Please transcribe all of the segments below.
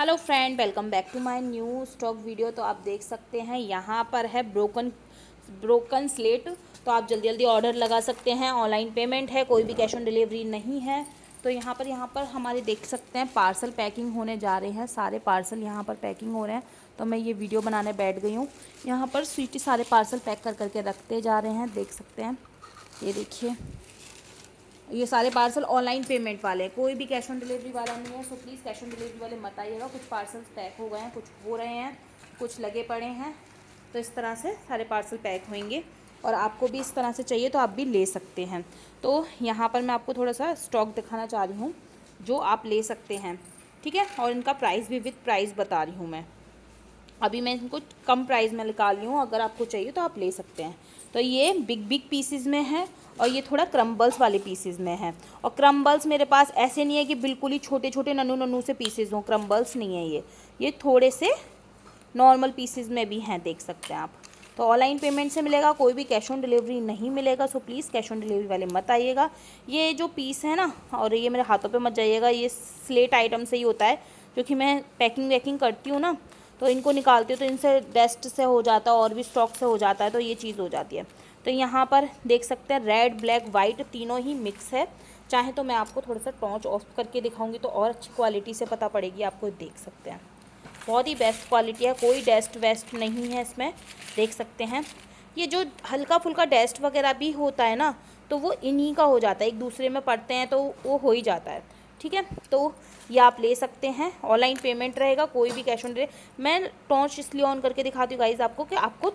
Hello friend, welcome back to my new stock video. तो आप देख सकते हैं यहाँ पर है ब्रोकन स्लेट। तो आप जल्दी जल्दी ऑर्डर लगा सकते हैं। ऑनलाइन पेमेंट है, कोई भी कैश ऑन डिलीवरी नहीं है। तो यहाँ पर हमारे देख सकते हैं पार्सल पैकिंग होने जा रहे हैं। सारे पार्सल यहाँ पर पैकिंग हो रहे हैं। तो मैं ये वीडियो बनाने बैठ गई हूँ। यहाँ पर स्वीटी सारे पार्सल पैक कर करके रखते जा रहे हैं, देख सकते हैं। ये देखिए, ये सारे पार्सल ऑनलाइन पेमेंट वाले हैं, कोई भी कैश ऑन डिलीवरी वाला नहीं है। So please cash on delivery वाले मत आइएगा। कुछ पार्सल्स पैक हो गए हैं, कुछ हो रहे हैं, कुछ लगे पड़े हैं। तो इस तरह से सारे पार्सल पैक होंगे और आपको भी इस तरह से चाहिए तो आप भी ले सकते हैं। तो यहाँ पर मैं आपको थोड़ा सा स्टॉक दिखाना चाह रही हूँ जो आप ले सकते हैं, ठीक है। और इनका प्राइस भी विद प्राइस बता रही हूँ मैं। अभी मैं इनको कम प्राइस में निकाल रही हूँ, अगर आपको चाहिए तो आप ले सकते हैं। तो ये बिग पीसेस में है और ये थोड़ा क्रम्बल्स वाले पीसेस में है। और क्रम्बल्स मेरे पास ऐसे नहीं है कि बिल्कुल ही छोटे छोटे नन्नू नन्नू से पीसेस हों, क्रम्बल्स नहीं है ये थोड़े से नॉर्मल पीसेस में भी हैं, देख सकते हैं आप। तो ऑनलाइन पेमेंट से मिलेगा, कोई भी कैश ऑन डिलीवरी नहीं मिलेगा। So please cash on delivery वाले मत आइएगा। ये जो पीस है ना, और ये मेरे हाथों पे मत जाइएगा, ये स्लेट आइटम से ही होता है, क्योंकि मैं पैकिंग वैकिंग करती हूँ ना, तो इनको निकालती हूँ तो इनसे डस्ट से हो जाता है और भी स्टॉक से हो जाता है, तो ये चीज़ हो जाती है। तो यहाँ पर देख सकते हैं रेड ब्लैक वाइट तीनों ही मिक्स है। चाहे तो मैं आपको थोड़ा सा टॉर्च ऑफ करके दिखाऊंगी तो और अच्छी क्वालिटी से पता पड़ेगी आपको, देख सकते हैं। बहुत ही बेस्ट क्वालिटी है, कोई डस्ट वेस्ट नहीं है इसमें, देख सकते हैं। ये जो हल्का फुल्का डस्ट वगैरह भी होता है ना, तो वो इन्हीं का हो जाता है, एक दूसरे में पड़ते हैं तो वो हो ही जाता है, ठीक है। तो ये आप ले सकते हैं, ऑनलाइन पेमेंट रहेगा, कोई भी कैश ऑन डिलीवरी। मैं टॉर्च इसलिए ऑन करके दिखाती हूँ गाइज आपको कि आपको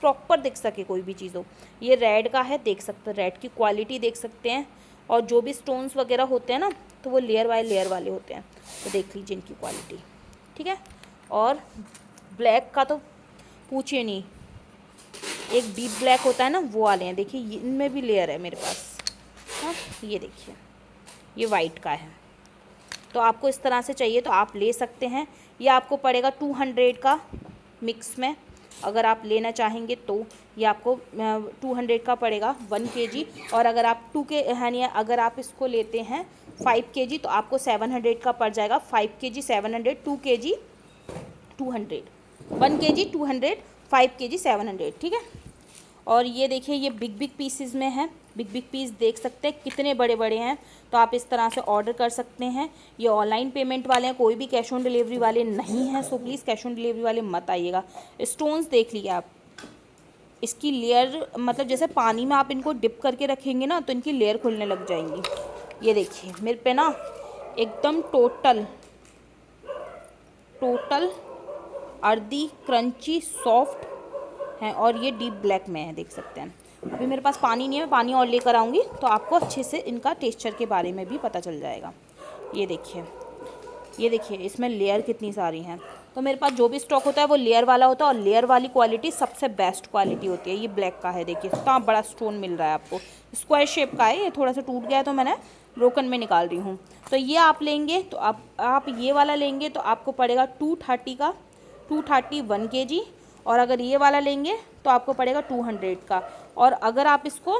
प्रॉपर दिख सके कोई भी चीज़ हो। ये रेड का है, देख सकते हैं, रेड की क्वालिटी देख सकते हैं। और जो भी स्टोन्स वगैरह होते हैं ना, तो वो लेयर बाय लेयर वाले होते हैं, तो देख लीजिए इनकी क्वालिटी, ठीक है। और ब्लैक का तो पूछिए नहीं, एक डीप ब्लैक होता है ना, वो वाले हैं। देखिए इनमें भी लेयर है मेरे पास। हाँ, ये देखिए, ये वाइट का है। तो आपको इस तरह से चाहिए तो आप ले सकते हैं। ये आपको पड़ेगा 200 का मिक्स में, अगर आप लेना चाहेंगे तो ये आपको 200 का पड़ेगा 1 kg। और अगर आप 2 के यानी अगर आप इसको लेते हैं 5 kg तो आपको 700 का पड़ जाएगा। 5 kg 700, 2 kg 200, 1 kg 200, 5 kg 700, ठीक है। और ये देखिए, ये बिग पीसेस में है। बिग पीस देख सकते हैं कितने बड़े बड़े हैं। तो आप इस तरह से ऑर्डर कर सकते हैं। ये ऑनलाइन पेमेंट वाले हैं, कोई भी कैश ऑन डिलीवरी वाले नहीं हैं। So please cash on delivery वाले मत आइएगा। स्टोन्स देख लिए आप, इसकी लेयर मतलब जैसे पानी में आप इनको डिप करके रखेंगे ना तो इनकी लेयर खुलने लग जाएंगी। ये देखिए मेरे पे ना एकदम टोटल अर्दी क्रंची सॉफ्ट हैं और ये डीप ब्लैक में है, देख सकते हैं। अभी मेरे पास पानी नहीं है, मैं पानी और लेकर आऊँगी तो आपको अच्छे से इनका टेक्सचर के बारे में भी पता चल जाएगा। ये देखिए इसमें लेयर कितनी सारी हैं। तो मेरे पास जो भी स्टॉक होता है वो लेयर वाला होता है, और लेयर वाली क्वालिटी सबसे बेस्ट क्वालिटी होती है। ये ब्लैक का है, देखिए इतना बड़ा स्टोन मिल रहा है आपको, स्क्वायर शेप का है। ये थोड़ा सा टूट गया है तो मैंने ब्रोकन में निकाल रही हूँ। तो ये आप लेंगे तो आप ये वाला लेंगे तो आपको पड़ेगा 230 का, 230 1 kg। और अगर ये वाला लेंगे तो आपको पड़ेगा 200 का। और अगर आप इसको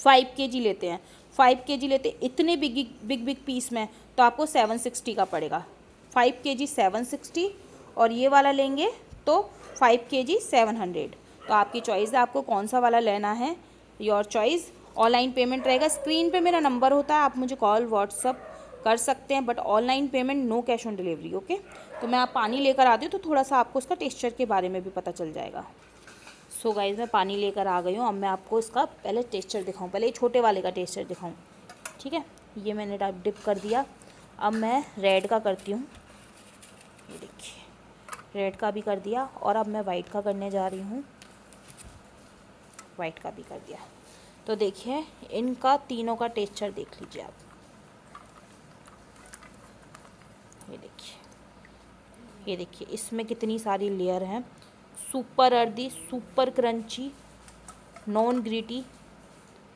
5 kg लेते हैं, 5 kg लेते इतने बिग पीस में, तो आपको 760 का पड़ेगा। 5 kg 760, और ये वाला लेंगे तो 5 kg 700। तो आपकी चॉइस है, आपको कौन सा वाला लेना है, योर चॉइस। ऑनलाइन पेमेंट रहेगा, स्क्रीन पे मेरा नंबर होता है, आप मुझे कॉल व्हाट्सअप कर सकते हैं, but online payment no cash on delivery, okay. तो मैं आप पानी लेकर आती हूँ तो थोड़ा सा आपको उसका टेक्सचर के बारे में भी पता चल जाएगा। सो गाइस मैं पानी लेकर आ गई हूँ। अब मैं आपको इसका पहले टेक्सचर दिखाऊँ, पहले ये छोटे वाले का टेक्सचर दिखाऊँ, ठीक है। ये मैंने डिप कर दिया। अब मैं रेड का करती हूँ, ये देखिए रेड का भी कर दिया। और अब मैं वाइट का करने जा रही हूँ, वाइट का भी कर दिया। तो देखिए इनका तीनों का टेक्सचर देख लीजिए आप। ये देखिए इसमें कितनी सारी लेयर हैं। Super earthy, super crunchy, non gritty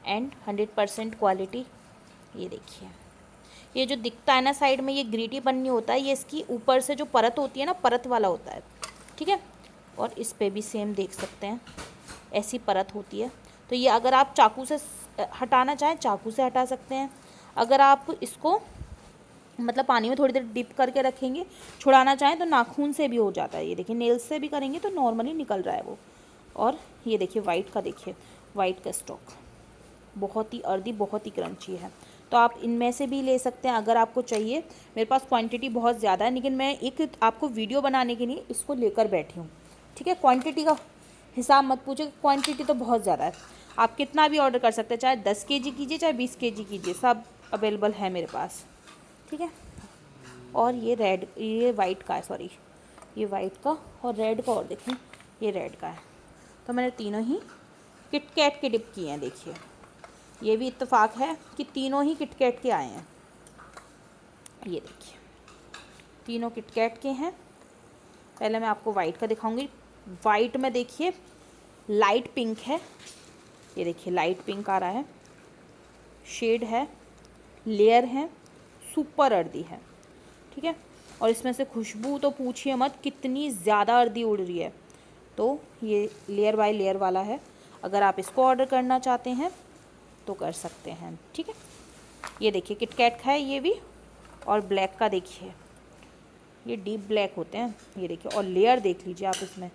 and 100% quality. ये देखिए, ये जो दिखता है ना साइड में, ये ग्रीटी पन्नी होता है, ये इसकी ऊपर से जो परत होती है ना, परत वाला होता है, ठीक है। और इस पे भी सेम देख सकते हैं, ऐसी परत होती है। तो ये अगर आप चाकू से हटाना चाहें चाकू से हटा सकते हैं। अगर आप इसको मतलब पानी में थोड़ी देर डिप करके रखेंगे, छुड़ाना चाहें तो नाखून से भी हो जाता है। ये देखिए नेल्स से भी करेंगे तो नॉर्मली निकल रहा है वो। और ये देखिए वाइट का, देखिए वाइट का स्टॉक बहुत ही अर्दी, बहुत ही क्रंची है। तो आप इनमें से भी ले सकते हैं अगर आपको चाहिए। मेरे पास क्वांटिटी बहुत ज़्यादा है, लेकिन मैं एक आपको वीडियो बनाने के लिए इसको लेकर बैठी हूँ, ठीक है। क्वांटिटी का हिसाब मत पूछे, क्वांटिटी तो बहुत ज़्यादा है। आप कितना भी ऑर्डर कर सकते हैं, चाहे 10 केजी कीजिए, चाहे 20 केजी कीजिए, सब अवेलेबल है मेरे पास, ठीक है। और ये रेड, ये वाइट का है, सॉरी ये वाइट का और रेड का, और देखें ये रेड का है। तो मैंने तीनों ही किटकैट के डिप किए हैं। देखिए ये भी इत्तेफाक है कि तीनों ही किटकैट के आए हैं। ये देखिए तीनों किटकैट के हैं। पहले मैं आपको वाइट का दिखाऊंगी। वाइट में देखिए लाइट पिंक है, ये देखिए लाइट पिंक आ रहा है, शेड है, लेयर है, सुपर अर्दी है, ठीक है। और इसमें से खुशबू तो पूछिए मत, कितनी ज़्यादा अर्दी उड़ रही है। तो ये लेयर बाय लेयर वाला है। अगर आप इसको ऑर्डर करना चाहते हैं तो कर सकते हैं, ठीक है। ये देखिए किटकैट का है ये भी। और ब्लैक का देखिए, ये डीप ब्लैक होते हैं, ये देखिए। और लेयर देख लीजिए आप, इसमें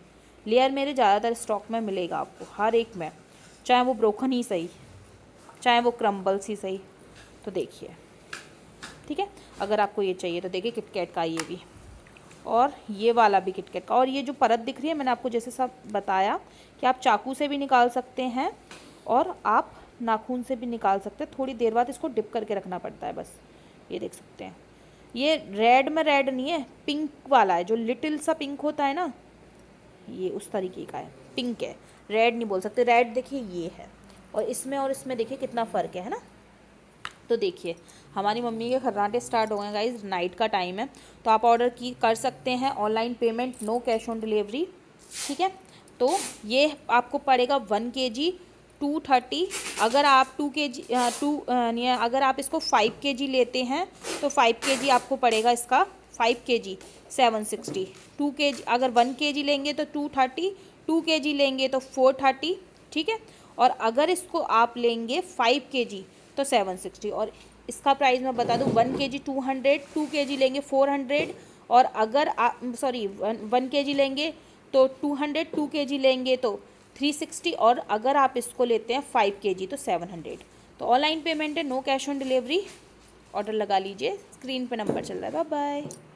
लेयर मेरे ज़्यादातर स्टॉक में मिलेगा आपको हर एक में, चाहे वो ब्रोकन ही सही, चाहे वो क्रम्बल्स ही सही। तो देखिए, ठीक है। अगर आपको ये चाहिए तो देखिए किटकैट का ये भी, और ये वाला भी किटकैट का। और ये जो परत दिख रही है, मैंने आपको जैसे सब बताया कि आप चाकू से भी निकाल सकते हैं और आप नाखून से भी निकाल सकते हैं। थोड़ी देर बाद इसको डिप करके रखना पड़ता है बस। ये देख सकते हैं, ये रेड में रेड नहीं है, पिंक वाला है, जो लिटिल सा पिंक होता है ना, ये उस तरीके का है, पिंक है, रेड नहीं बोल सकते। रेड देखिए ये है, और इसमें देखिए कितना फ़र्क है ना। तो देखिए हमारी मम्मी के खर्राटे स्टार्ट हो गए गाइस, नाइट का टाइम है। तो आप ऑर्डर कर सकते हैं, online payment, no cash on delivery, ठीक है। तो ये आपको पड़ेगा 1 kg 230। अगर आप 2 kg अगर आप इसको 5 kg लेते हैं तो 5 kg आपको पड़ेगा इसका 5 kg 760। 2 kg अगर 1 kg लेंगे तो 230, 2 kg लेंगे तो 430, ठीक है। और अगर इसको आप लेंगे 5 kg तो 760। और इसका प्राइस मैं बता दूँ, 1 kg 200, 2 kg लेंगे 400। और अगर आप 1 kg लेंगे तो 200, 2 kg लेंगे तो 360। और अगर आप इसको लेते हैं 5 kg तो 700। तो ऑनलाइन पेमेंट है, no cash on delivery. Order लगा लीजिए, स्क्रीन पे नंबर चल रहा है। Bye bye.